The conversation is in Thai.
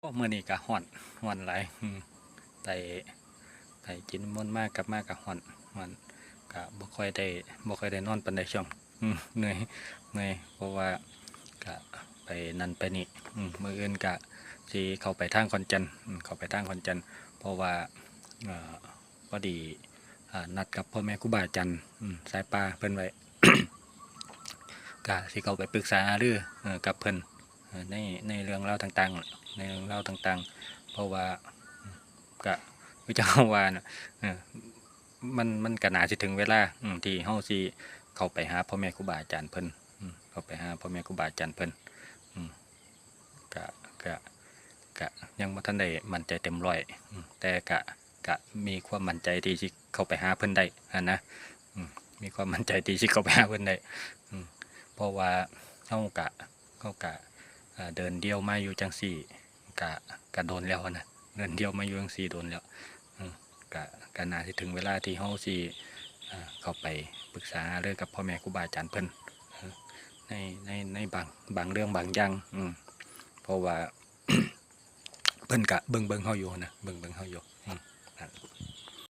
ก็เมื่อนี้ก็ฮ้อนหลายไต่ไต่กินมันมากกับมากกับฮ้อนก็บ่ค่อยได้นอนปานใดช่วงเหนื่อยเพราะว่าก็ไปนั่นไปนี่มื้ออื่นก็สิเข้าไปทางขอนแก่นเข้าไปทางขอนแก่นเพราะว่าเอ่อพอดีนัดกับพ่อแม่ครูบาอาจารย์สายป่าเพิ่นไว้ ก็สิเข้าไปปรึกษาหารือกับเพิ่นในเรื่องราวต่างๆในเรื่องราวต่างๆเพราะว่าก็คือจั่งว่าน่ะเออมันก็น่าสิถึงเวลาที่เฮาสิเข้าไปหาพ่อแม่ครูบาอาจารย์เพิ่นเข้าไปหาพ่อแม่ครูบาอาจารย์เพิ่นอืมก็ก็ก็ยังบ่ทันได้มั่นใจเต็มร้อยแต่ก็มีความมั่นใจที่สิเข้าไปหาเพิ่นได้นะมีความมั่นใจที่สิเข้าไปหาเพิ่นได้อืมเพราะว่าเฮาก็เดินเดี่ยวมาอยู่จังซี่ก็โดนแล้วนะเดินเดี่ยวมาอยู่จังซี่โดนแล้วอืมก็น่าสิถึงเวลาที่เฮาสิเข้าไปปรึกษาเรื่องกับพ่อแม่ครูบาอาจารย์เพิ่นเออในบางเรื่องบางอย่างเพราะว่า เพิ่นก็เบิ่งเฮาอยู่นะเบิ่งเฮาอยู่นั่น